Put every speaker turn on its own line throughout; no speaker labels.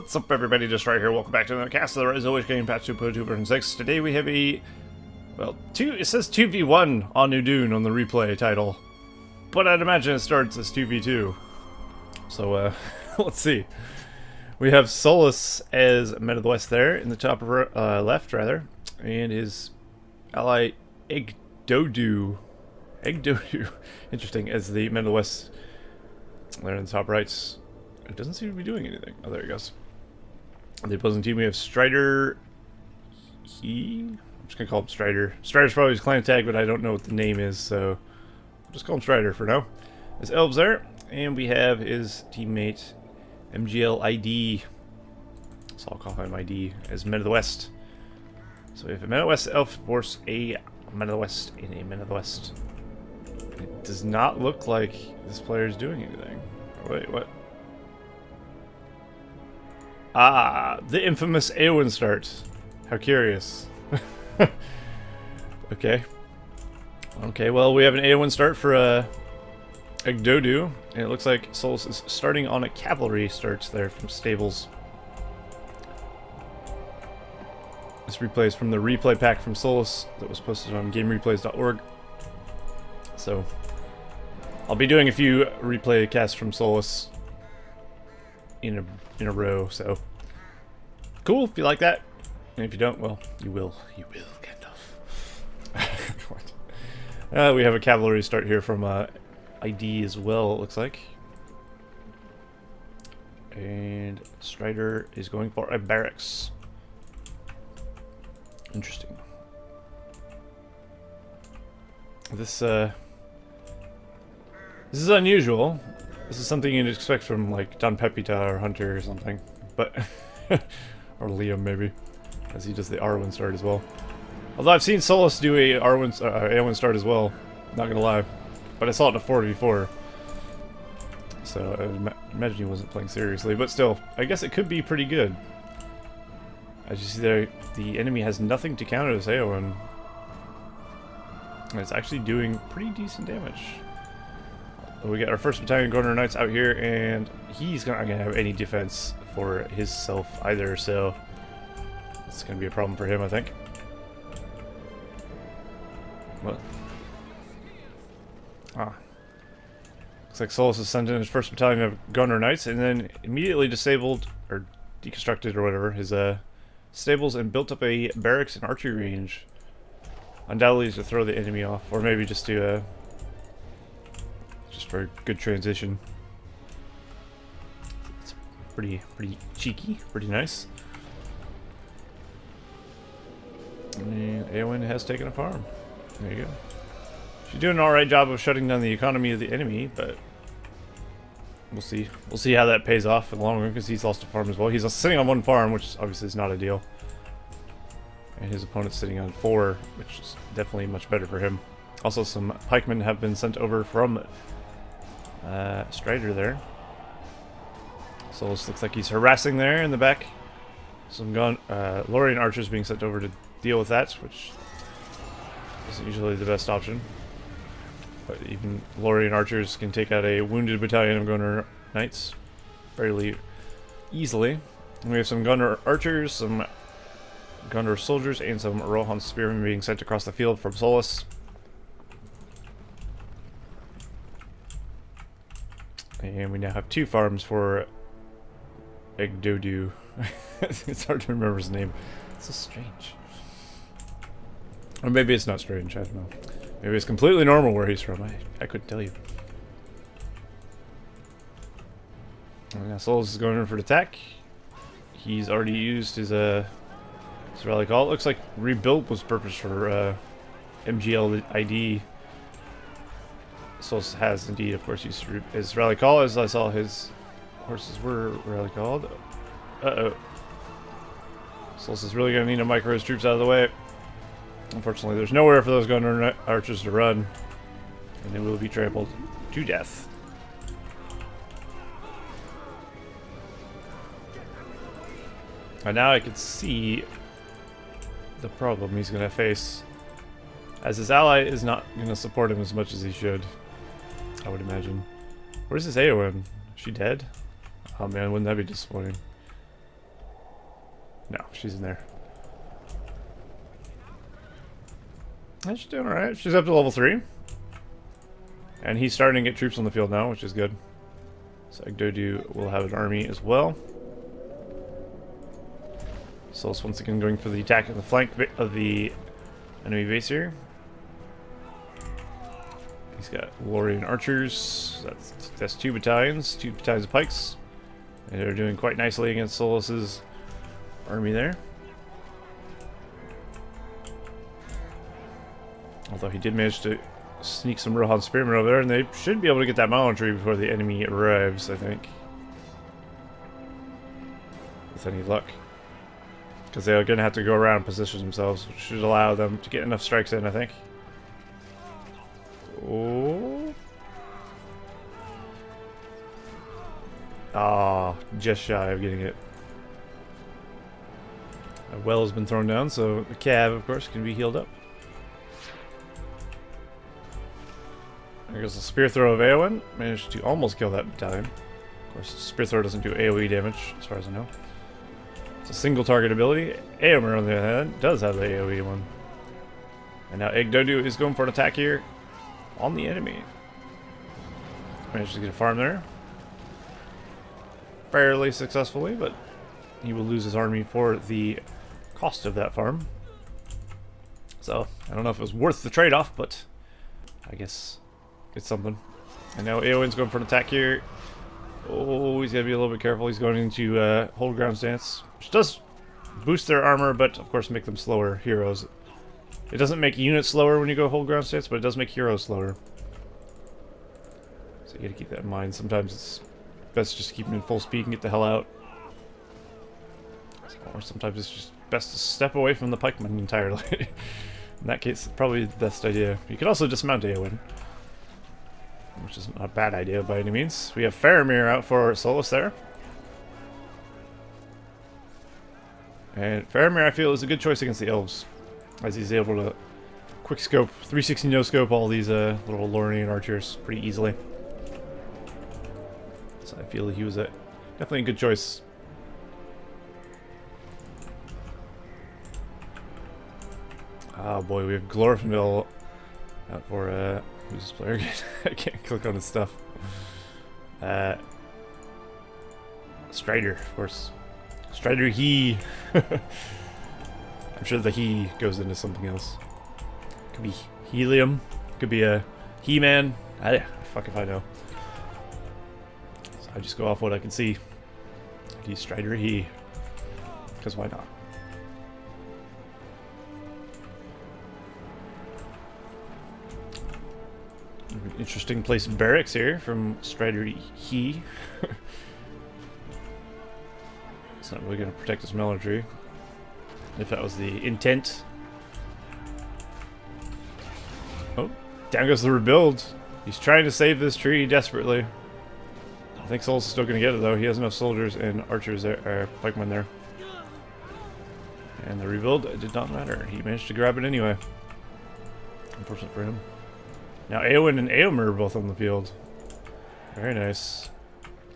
What's up, everybody? Just right here. Welcome back to another cast of the RotWK game patch 2.2 version 6. Today we have a, well, it says 2v1 on Udun on the replay title, but I'd imagine it starts as 2v2. So, let's see. We have Solus as Men of the West there in the top left, rather, and his ally Egdodu. Interesting, as the Men of the West there in the top right. It doesn't seem to be doing anything. Oh, there he goes. The opposing team, we have Strider. I'm just gonna call him Strider. Strider's probably his clan tag, but I don't know what the name is, so I'll just call him Strider for now. There's Elves there, and we have his teammate MGL ID. So I'll call him ID as Men of the West. So we have a Men of the West Elf force, a Men of the West, and a Men of the West. It does not look like this player is doing anything. Wait, what? Ah, the infamous Eowyn start. How curious. Okay. Okay, well, we have an Eowyn start for Egdodu, and it looks like Solus is starting on a cavalry start there from stables. This replay is from the replay pack from Solus that was posted on gamereplays.org. So, I'll be doing a few replay casts from Solus in a row, so cool if you like that, and if you don't, well, you will kind of. We have a cavalry start here from ID as well, it looks like, and Strider is going for a barracks. Interesting. This is unusual. This is something you'd expect from, like, Don Pepita or Hunter or something, but or Liam maybe, as he does the Arwen start as well. Although I've seen Solus do a Arwen start as well, not gonna lie, but I saw it in a 4v4, so I imagine he wasn't playing seriously, but still, I guess it could be pretty good. As you see there, the enemy has nothing to counter this Eowyn, and it's actually doing pretty decent damage. We got our first battalion Governor Knights out here, and he's not going to have any defense for his self either, so it's going to be a problem for him, I think. What? Ah. Looks like Solus has sent in his first battalion of Governor Knights, and then immediately disabled, or deconstructed or whatever, his stables, and built up a barracks and archery range. Undoubtedly to throw the enemy off, or maybe just to just for a good transition. It's pretty cheeky, pretty nice. And Eowyn has taken a farm. There you go. She's doing an alright job of shutting down the economy of the enemy, but we'll see. We'll see how that pays off in the long run, because he's lost a farm as well. He's sitting on one farm, which obviously is not ideal. And his opponent's sitting on 4, which is definitely much better for him. Also, some pikemen have been sent over from Strider there. So this looks like he's harassing there in the back. Some Lorien archers being sent over to deal with that, which isn't usually the best option. But even Lorien archers can take out a wounded battalion of Gunner Knights fairly easily. And we have some Gunner archers, some Gunner soldiers, and some Rohan spearmen being sent across the field from Solus. And we now have 2 farms for Egdodu. It's hard to remember his name. It's so strange. Or maybe it's not strange, I don't know. Maybe it's completely normal where he's from. I couldn't tell you. And now Solus is going in for the attack. He's already used his rally call. It looks like rebuild was purposed for MGL ID. Solus has indeed, of course, used his rally call, as I saw his horses were rally called. Uh-oh. Solus is really going to need to micro his troops out of the way. Unfortunately, there's nowhere for those Gunner archers to run, and they will be trampled to death. And now I can see the problem he's going to face, as his ally is not going to support him as much as he should, I would imagine. Where's his Eowyn? Is she dead? Oh man, wouldn't that be disappointing? No, she's in there. And she's doing alright. She's up to level 3. And he's starting to get troops on the field now, which is good. So Egdodu will have an army as well. Solus once again going for the attack in the flank of the enemy base here. He's got Lorian archers. That's 2 battalions of pikes. And they're doing quite nicely against Solus's army there. Although he did manage to sneak some Rohan spearmen over there, and they should be able to get that mountain tree before the enemy arrives, I think. With any luck. Because they're going to have to go around and position themselves, which should allow them to get enough strikes in, I think. Oh. Ah, just shy of getting it. A well has been thrown down, so the cav, of course, can be healed up. There goes the spear throw of Eowyn. Managed to almost kill that battalion. Of course, the spear throw doesn't do AoE damage, as far as I know. It's a single target ability. Eomer, on the other hand, does have the AoE one. And now Egdodu is going for an attack here on the enemy. Managed to get a farm there. Fairly successfully, but he will lose his army for the cost of that farm. So, I don't know if it was worth the trade-off, but I guess it's something. And now Eowyn's going for an attack here. Oh, he's got to be a little bit careful. He's going into hold ground stance, which does boost their armor, but of course make them slower heroes. It doesn't make units slower when you go hold ground stance, but it does make heroes slower. So you got to keep that in mind. Sometimes it's best just keep them in full speed and get the hell out. Or sometimes it's just best to step away from the pikemen entirely. In that case, probably the best idea. You could also dismount Eowyn, which is not a bad idea by any means. We have Faramir out for Solus there. And Faramir, I feel, is a good choice against the Elves, as he's able to quick scope, 360 no scope all these little Lorien archers pretty easily. So I feel he was definitely a good choice. Oh boy, we have Glorfindel out for who's this player again? I can't click on his stuff. Strider, of course. Strider he. I'm sure the he goes into something else. Could be helium. Could be a He-Man. Fuck if I know. So I just go off what I can see. He's Strider he. Because why not? Interesting place in barracks here from Strider he. It's not really going to protect his melon tree, if that was the intent. Oh, down goes the rebuild. He's trying to save this tree desperately. I think Solus is still going to get it though. He has enough soldiers and archers there, or pikemen there. And the rebuild did not matter. He managed to grab it anyway. Unfortunate for him. Now Eowyn and Eomer are both on the field. Very nice.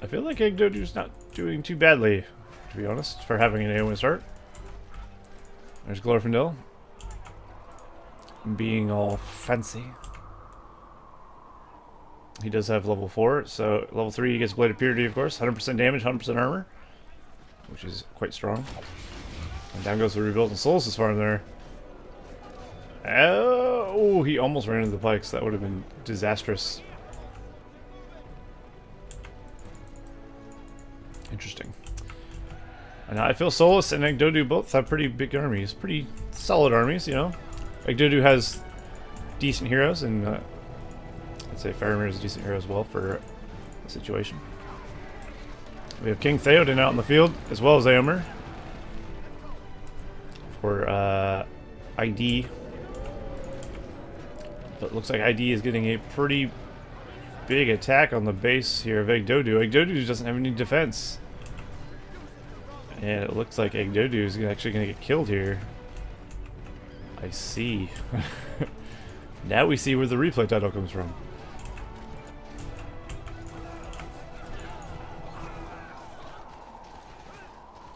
I feel like Egdodu's not doing too badly, to be honest, for having an Eowyn start. There's Glorfindel. Being all fancy. He does have level 4, so level 3 he gets Blade of Purity, of course. 100% damage, 100% armor, which is quite strong. And down goes the rebuild and Solus' farm there. Oh, he almost ran into the pikes. That would have been disastrous. Interesting. And I feel Solus and Egdodu both have pretty big armies. Pretty solid armies, you know. Egdodu has decent heroes, and I'd say Faramir is a decent hero as well for the situation. We have King Theoden out in the field, as well as Eomer. For ID. But it looks like ID is getting a pretty big attack on the base here of Egdodu. Egdodu doesn't have any defense. And it looks like Egdodu is actually going to get killed here. I see. Now we see where the replay title comes from.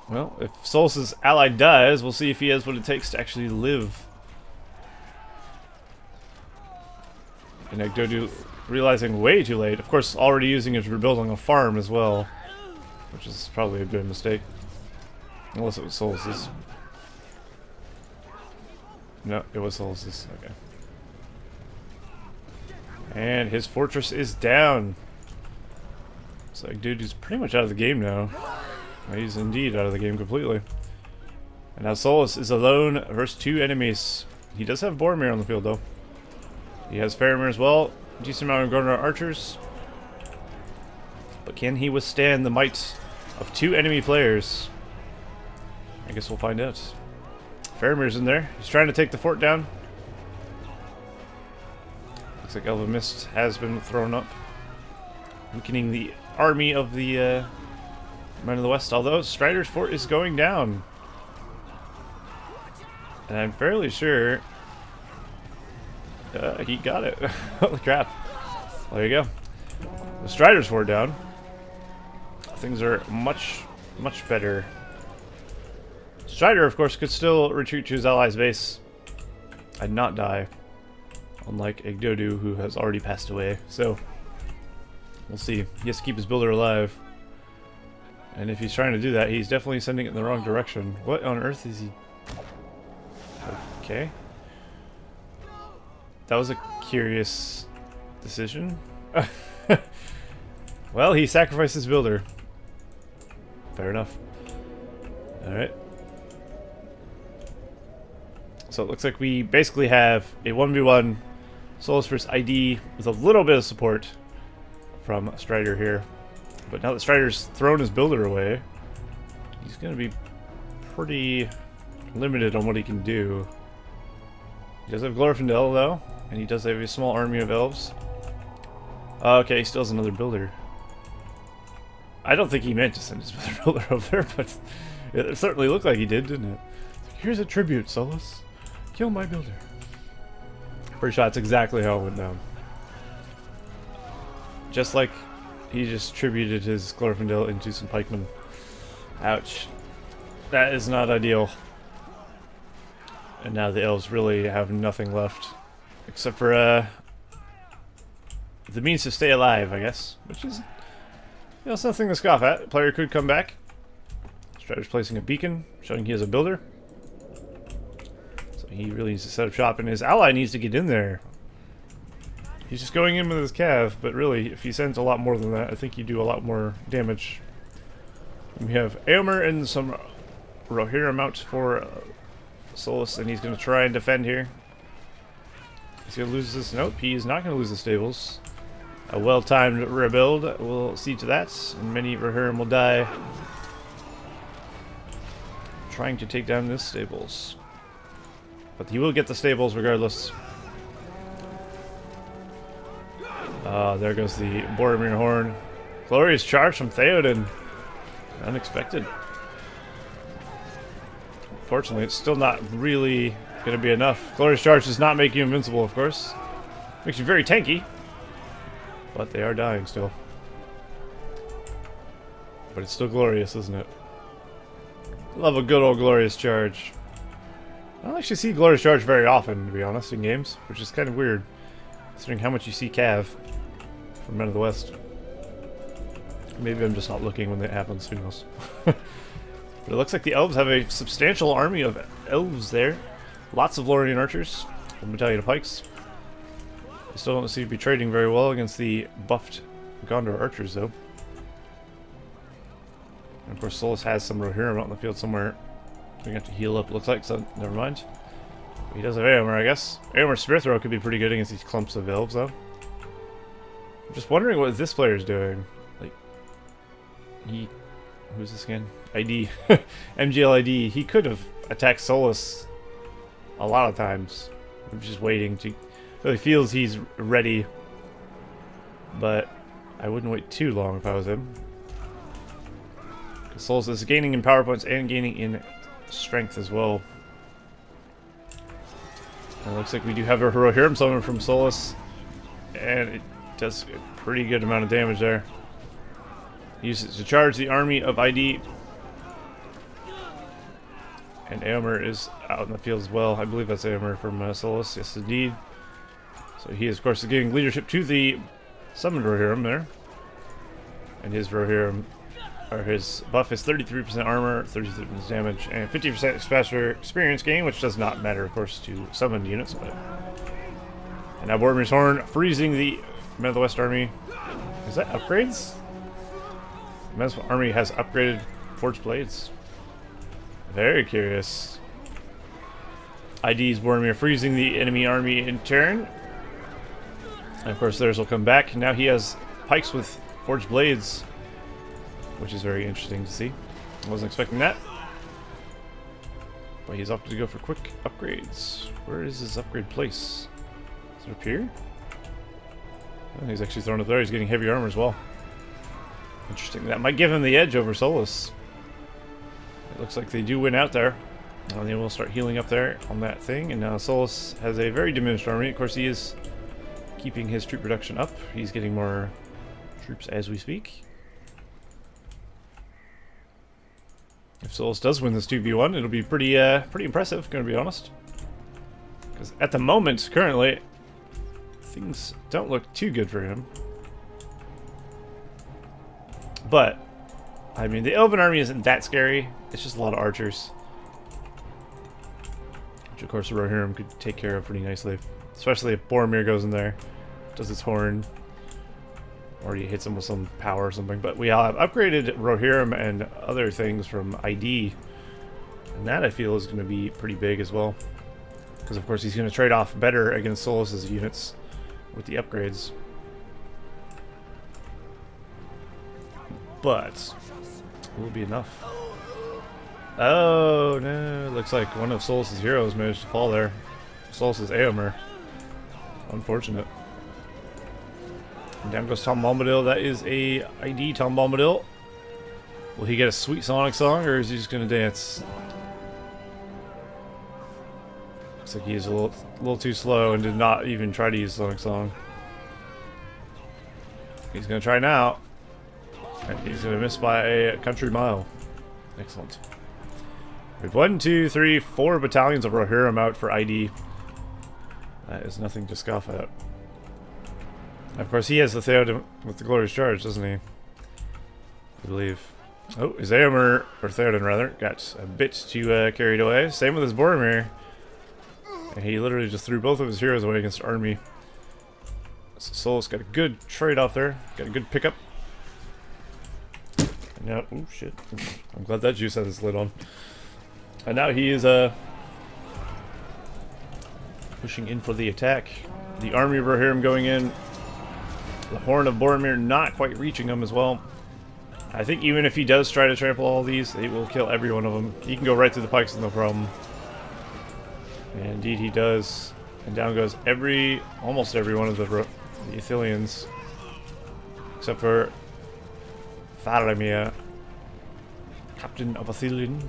Well, if Solus' ally dies, we'll see if he has what it takes to actually live. And Egdodu realizing way too late. Of course, already using it for building a farm as well, which is probably a good mistake. Unless it was Solus's. No, it was Solus's. Okay. And his fortress is down. So Egdodu's pretty much out of the game now. He's indeed out of the game completely. And now Solus is alone versus 2 enemies. He does have Boromir on the field though. He has Faramir as well. Decent amount of Gondor archers. But can he withstand the might of 2 enemy players? I guess we'll find out. Faramir's in there. He's trying to take the fort down. Looks like Elven Mist has been thrown up, weakening the army of the Men of the West, although Strider's fort is going down. And I'm fairly sure he got it. Holy crap. Well, there you go. The Strider's fort down. Things are much, much better. Strider, of course, could still retreat to his allies' base and not die. Unlike Egdodu, who has already passed away. So, we'll see. He has to keep his builder alive. And if he's trying to do that, he's definitely sending it in the wrong direction. What on earth is he... Okay. That was a curious decision. Well, he sacrificed his builder. Fair enough. Alright. So it looks like we basically have a 1v1 Solus vs ID with a little bit of support from Strider here. But now that Strider's thrown his builder away, he's going to be pretty limited on what he can do. He does have Glorfindel though, and he does have a small army of elves. Okay, he still has another builder. I don't think he meant to send his builder over there, but it certainly looked like he did, didn't it? Here's a tribute, Solus. Kill my builder. Pretty sure that's exactly how it went down. Just like he just tributed his Glorfindel into some pikemen. Ouch. That is not ideal. And now the elves really have nothing left. Except for, the means to stay alive, I guess. Which is, it's nothing to scoff at. Player could come back. Strider's placing a beacon, showing he has a builder. So he really needs to set up shop, and his ally needs to get in there. He's just going in with his cav, but really, if he sends a lot more than that, I think you do a lot more damage. We have Eomer and some Rohirrim out for Solus, and he's going to try and defend here. He's going to lose this. Nope, he is not going to lose the stables. A well-timed rebuild will see to that, and many Rohirrim will die trying to take down this stables. But he will get the stables regardless. There goes the Boromir horn. Glorious charge from Theoden. Unexpected. Fortunately, it's still not really going to be enough. Glorious charge does not make you invincible, of course. Makes you very tanky. But they are dying still. But it's still glorious, isn't it? Love a good old glorious charge. I don't actually see glorious charge very often, to be honest, in games, which is kind of weird, considering how much you see Cav from Men of the West. Maybe I'm just not looking when it happens, who knows. But it looks like the elves have a substantial army of elves there. Lots of Lorien archers, a battalion of pikes. They still don't seem to be trading very well against the buffed Gondor archers, though. And of course, Solus has some Rohirrim out in the field somewhere. We have to heal up, looks like, so never mind. He does have Eomer, I guess. Eomer's Spear Throw could be pretty good against these clumps of elves, though. I'm just wondering what this player's doing. Like, who's this again? ID. MGLID. He could have attacked Solus a lot of times. I'm just waiting to... Really feels he's ready. But I wouldn't wait too long if I was him. Solus is gaining in power points and gaining in strength as well. And it looks like we do have a Rohirrim summon from Solus. And it does a pretty good amount of damage there. He uses it to charge the army of ID. And Eomer is out in the field as well. I believe that's Eomer from Solus. Yes, indeed. So he is, of course, giving leadership to the summoned Rohirrim there. And his Rohirrim, or his buff is 33% armor, 33% damage, and 50% faster experience gain, which does not matter, of course, to summoned units. But and now Boromir's Horn freezing the Men of the West army. Is that upgrades? The Men of the West army has upgraded forged blades. Very curious. ID's Boromir freezing the enemy army in turn. And of course theirs will come back. Now he has pikes with forged blades, which is very interesting to see. I wasn't expecting that. But he's opted to go for quick upgrades. Where is his upgrade place? Is it up here? Oh, he's actually thrown up there. He's getting heavy armor as well. Interesting. That might give him the edge over Solus. It looks like they do win out there. And they will start healing up there on that thing. And now Solus has a very diminished army. Of course, he is keeping his troop production up. He's getting more troops as we speak. If Solus does win this 2v1, it'll be pretty impressive, gonna be honest. Because at the moment, currently, things don't look too good for him. But, I mean, the Elven army isn't that scary. It's just a lot of archers. Which, of course, the Rohirrim could take care of pretty nicely. Especially if Boromir goes in there, does his horn, or he hits him with some power or something. But we have upgraded Rohirrim and other things from ID. And that, I feel, is going to be pretty big as well. Because, of course, he's going to trade off better against Solus's units with the upgrades. But will it be enough? Oh no, looks like one of Solus's heroes managed to fall there. Solus's Eomer. Unfortunate. And down goes Tom Bombadil. That is a ID Tom Bombadil. Will he get a sweet Sonic song, or is he just gonna dance? Looks like he's a little too slow and did not even try to use Sonic song. He's gonna try now. And he's going to miss by a country mile. Excellent. We have 1, 2, 3, 4 battalions of Rohirrim out for ID. That is nothing to scoff at. Of course, he has the Theoden with the Glorious Charge, doesn't he? I believe. Oh, his Eomer, or Theoden rather, got a bit too carried away. Same with his Boromir. And he literally just threw both of his heroes away against army. So Solus got a good trade off there. Got a good pickup. Yeah, oh shit. I'm glad that juice has its lid on. And now he is pushing in for the attack. The army of Rohirrim going in. The Horn of Boromir not quite reaching him as well. I think even if he does try to trample all these, he will kill every one of them. He can go right through the pikes, no problem. And indeed he does. And down goes almost every one of the Ithilians. Except for Faramir, Captain of Ithilien.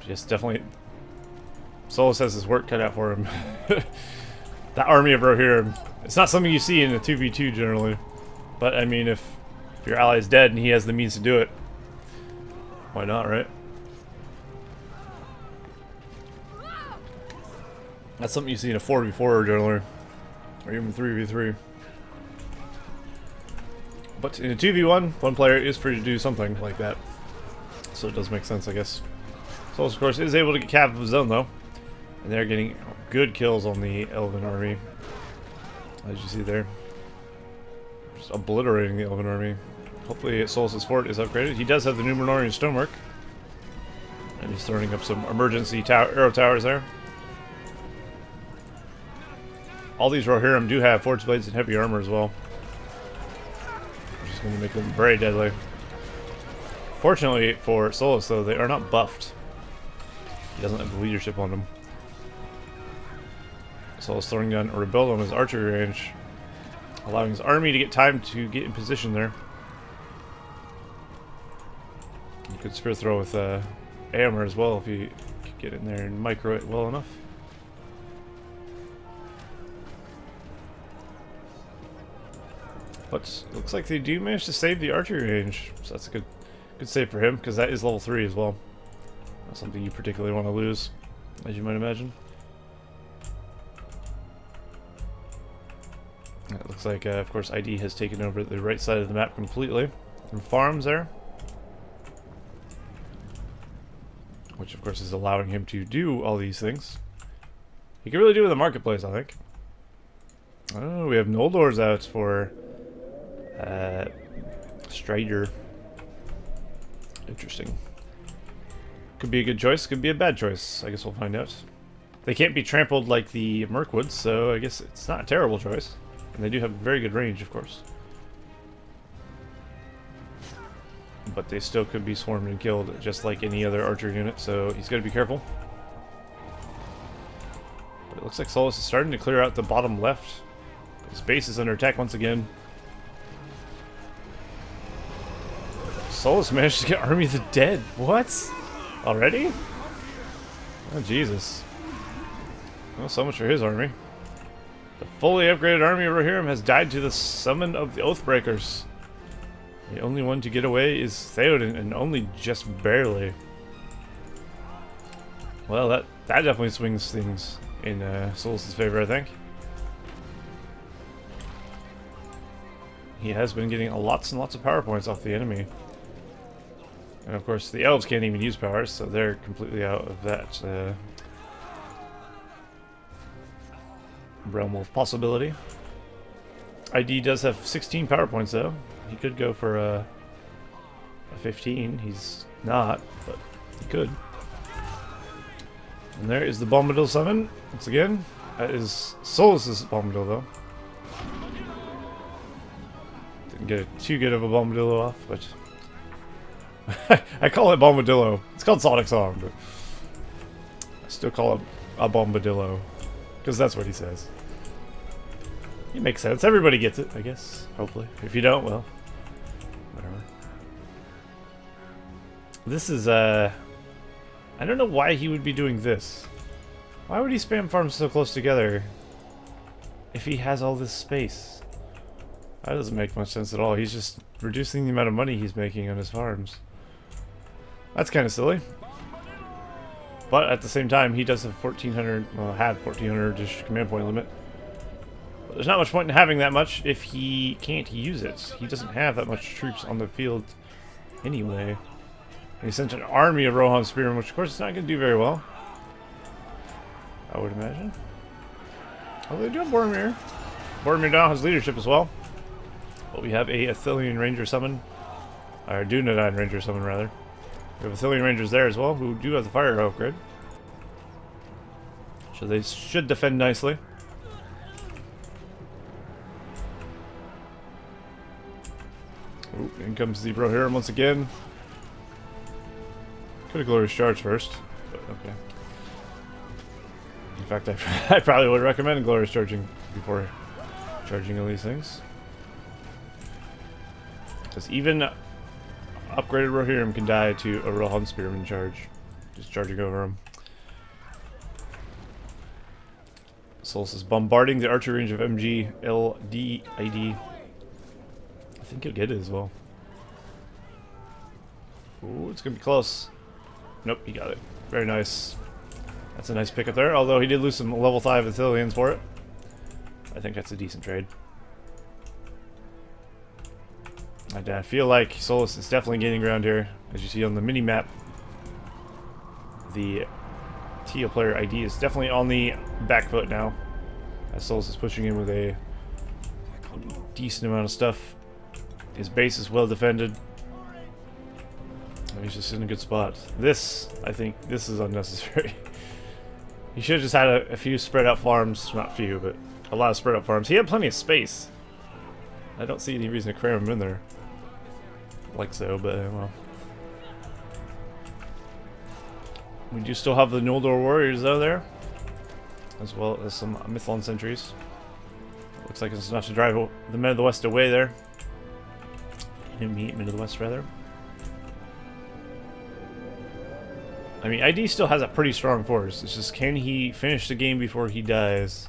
Yes, definitely. Solus has his work cut out for him. That army of Rohirrim. It's not something you see in a 2v2 generally. But, I mean, if your ally is dead and he has the means to do it, why not, right? That's something you see in a 4v4 generally. Or even 3v3. But in a 2v1, one player is free to do something like that. So it does make sense, I guess. Solus, of course, is able to get cap of his own, though. And they're getting good kills on the Elven army. As you see there. Just obliterating the Elven army. Hopefully Solus' fort is upgraded. He does have the Numenorian stonework. And he's throwing up some emergency arrow towers there. All these Rohirrim do have forged blades and heavy armor as well. Going to make them very deadly. Fortunately for Solus, though, they are not buffed. He doesn't have the leadership on them. Solus throwing down a rebel on his archery range, allowing his army to get time to get in position there. You could spear throw with Eomer as well if you could get in there and micro it well enough. But looks like they do manage to save the archery range, so that's a good Good save for him, because that is level 3 as well. Not something you particularly want to lose, as you might imagine. It looks like, of course, ID has taken over the right side of the map completely. Some farms there. Which, of course, is allowing him to do all these things. He can really do with the marketplace, I think. Oh, we have Noldor's out for Strider. Interesting. Could be a good choice, could be a bad choice. I guess we'll find out. They can't be trampled like the Mirkwoods, so I guess it's not a terrible choice. And they do have very good range, of course. But they still could be swarmed and killed, just like any other archer unit, so he's got to be careful. But it looks like Solus is starting to clear out the bottom left. His base is under attack once again. Solus managed to get Army of the Dead. What? Already? Oh, Jesus. Well, so much for his army. The fully upgraded army of Rohirrim has died to the summon of the Oathbreakers. The only one to get away is Theoden, and only just barely. Well, that definitely swings things in Solus' favor, I think. He has been getting lots and lots of power points off the enemy. And of course, the Elves can't even use powers, so they're completely out of that realm of possibility. ID does have 16 power points though. He could go for a 15. He's not, but he could. And there is the Bombadil summon. Once again, that is Solus' Bombadil though. Didn't get too good of a Bombadillo off, but I call it Bombadillo. It's called Sonic Song, but I still call it a Bombadillo because that's what he says. It makes sense. Everybody gets it, I guess. Hopefully. If you don't, well, whatever. This is, I don't know why he would be doing this. Why would he spam farms so close together if he has all this space? That doesn't make much sense at all. He's just reducing the amount of money he's making on his farms. That's kind of silly. But at the same time, he does have 1,400, well, had 1,400-ish command point limit. But there's not much point in having that much if he can't use it. He doesn't have that much troops on the field anyway. And he sent an army of Rohan Spearmen, which of course is not going to do very well, I would imagine. Although they do have Boromir. Boromir now has leadership as well. But we have a Athelian Ranger summon. Or Dunedain Ranger summon, rather. We have Athelian Rangers there as well, who do have the fire upgrade. So they should defend nicely. Ooh, in comes the Rohirrim once again. Could have Glorious Charge first, but okay. In fact, I probably would recommend Glorious Charging before charging all these things. Because even upgraded Rohirrim can die to a Rohan Spearman charge. Just charging over him. Solus is bombarding the archer range of MG, LD, ID. I think he'll get it as well. Ooh, it's gonna be close. Nope, he got it. Very nice. That's a nice pickup there, although he did lose some level 5 Athelians for it. I think that's a decent trade. I feel like Solus is definitely gaining ground here. As you see on the mini-map, the Teal player ID is definitely on the back foot now, as Solus is pushing in with a decent amount of stuff. His base is well defended. He's just in a good spot. This, I think, this is unnecessary. He should have just had a few spread out farms. Not few, but a lot of spread out farms. He had plenty of space. I don't see any reason to cram him in there. Like so, but well. We do still have the Noldor warriors though there, as well as some Mithlond sentries. Looks like it's enough to drive the Men of the West away there. Men of the West rather. I mean, ID still has a pretty strong force. It's just, can he finish the game before he dies?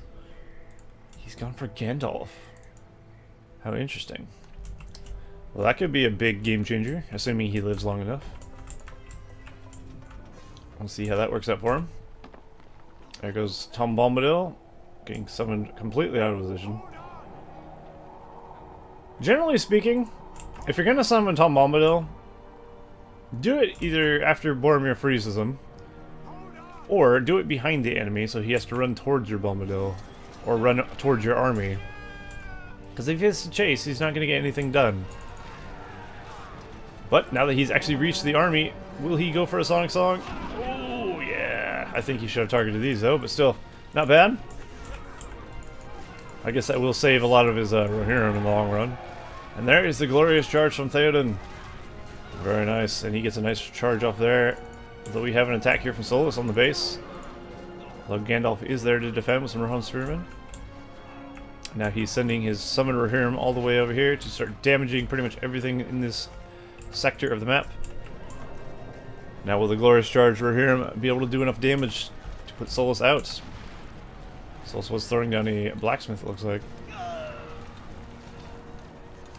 He's gone for Gandalf. How interesting. Well, that could be a big game changer, assuming he lives long enough. We'll see how that works out for him. There goes Tom Bombadil, getting summoned completely out of position. Generally speaking, if you're gonna summon Tom Bombadil, do it either after Boromir freezes him, or do it behind the enemy so he has to run towards your Bombadil, or run towards your army. Because if he has to chase, he's not gonna get anything done. But now that he's actually reached the army, will he go for a Sonic Song? Oh yeah, I think he should have targeted these though, but still, not bad. I guess that will save a lot of his Rohirrim in the long run. And there is the glorious charge from Theoden. Very nice, and he gets a nice charge off there. Although we have an attack here from Solus on the base. Although Gandalf is there to defend with some Rohan Spearmen. Now he's sending his summoned Rohirrim all the way over here to start damaging pretty much everything in this sector of the map. Now will the glorious charge Rohirrim be able to do enough damage to put Solus out? Solus was throwing down a blacksmith, it looks like.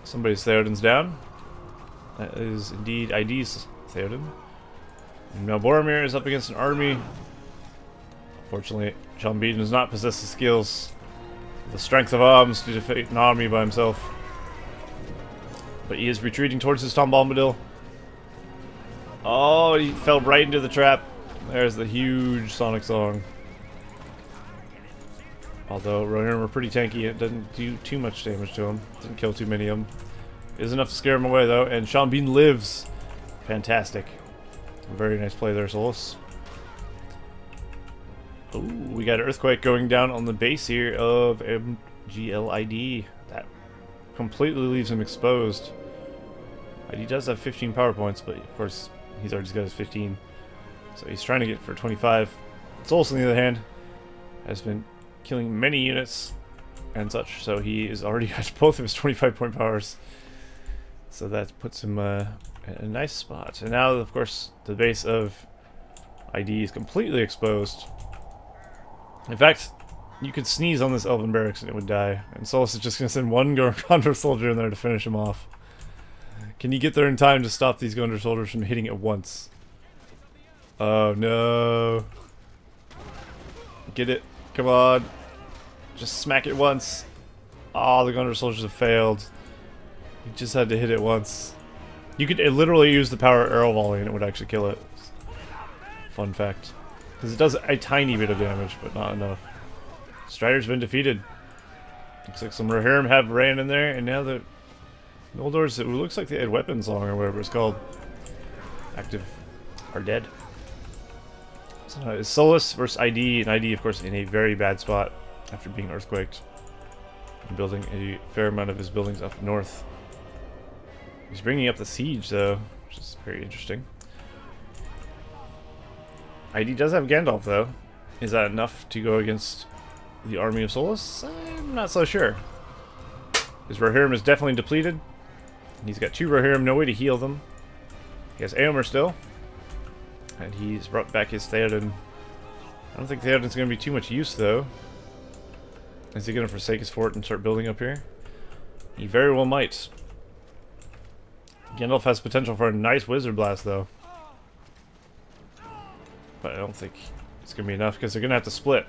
Somebody's Theoden's down. That is indeed ID's Theoden. And now Boromir is up against an army. Unfortunately, Sean Bean does not possess the skills, the strength of arms to defeat an army by himself. But he is retreating towards his Tom Bombadil. Oh, he fell right into the trap. There's the huge Sonic Song. Although Rohirrim were pretty tanky, it doesn't do too much damage to him. Didn't kill too many of them. It is enough to scare him away though, and Sean Bean lives. Fantastic. Very nice play there, Solus. Ooh, we got an earthquake going down on the base here of MGLID. That completely leaves him exposed. ID does have 15 power points, but of course he's already got his 15. So he's trying to get for 25. Solus, on the other hand, has been killing many units and such, so he is already got both of his 25-point powers. So that puts him in a nice spot. And now, of course, the base of ID is completely exposed. In fact, you could sneeze on this Elven barracks and it would die. And Solus is just going to send one Gondor soldier in there to finish him off. Can you get there in time to stop these Gondor soldiers from hitting it once? Oh no. Get it. Come on. Just smack it once. Oh, the Gondor soldiers have failed. You just had to hit it once. You could literally use the power arrow volley and it would actually kill it. Fun fact. Because it does a tiny bit of damage, but not enough. Strider's been defeated. Looks like some Rohirrim have ran in there, and now the Noldors, it looks like they had weapons song or whatever it's called. Active are dead. So it's Solus versus ID, and ID, of course, in a very bad spot after being earthquaked. And building a fair amount of his buildings up north. He's bringing up the siege, though, which is very interesting. ID does have Gandalf, though. Is that enough to go against the army of Solus? I'm not so sure. His Rohirrim is definitely depleted. He's got 2 Rohirrim, no way to heal them. He has Éomer still. And he's brought back his Theoden. I don't think Theoden's going to be too much use, though. Is he going to forsake his fort and start building up here? He very well might. Gandalf has potential for a nice Wizard Blast, though. But I don't think it's going to be enough, because they're going to have to split.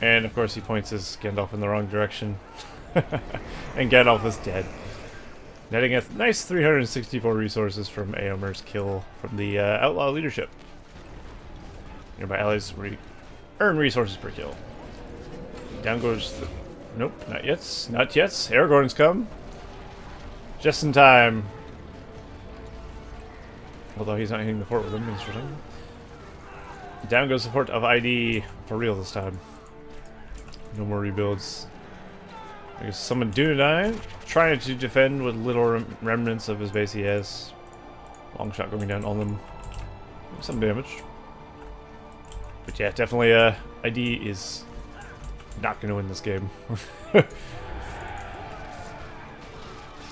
And, of course, he points his Gandalf in the wrong direction. And Gandalf is dead. Netting a nice 364 resources from Éomer's kill from the Outlaw leadership. Nearby allies earn resources per kill. Down goes the... Nope, not yet. Not yet. Aragorn's come. Just in time. Although he's not hitting the fort with him, interesting. Down goes the fort of ID for real this time. No more rebuilds. I guess someone Dunedain trying to defend with little remnants of his base he has. Long shot going down on them. Some damage. But yeah, definitely ID is not going to win this game.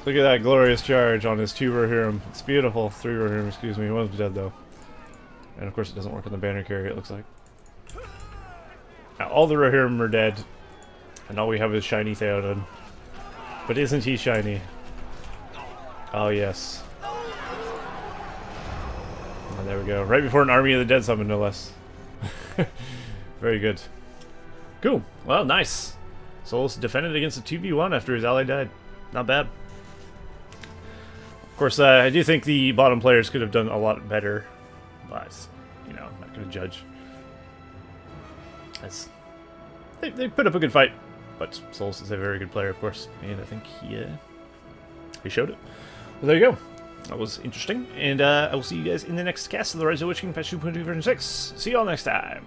Look at that glorious charge on his 2 Rohirrim. It's beautiful. 3 Rohirrim, excuse me. One's dead though. And of course it doesn't work on the banner carrier, it looks like. Now all the Rohirrim are dead. And all we have is shiny Theoden. But isn't he shiny? Oh, yes. Oh, there we go. Right before an Army of the Dead summon, no less. Very good. Cool. Well, nice. Solus defended against a 2v1 after his ally died. Not bad. Of course, I do think the bottom players could have done a lot better, but, you know, I'm not going to judge. They put up a good fight, but Solus is a very good player, of course, and I think he showed it. Well, there you go. That was interesting, and I will see you guys in the next cast of the Rise of the Witch King patch 2.2 version 6. See you all next time.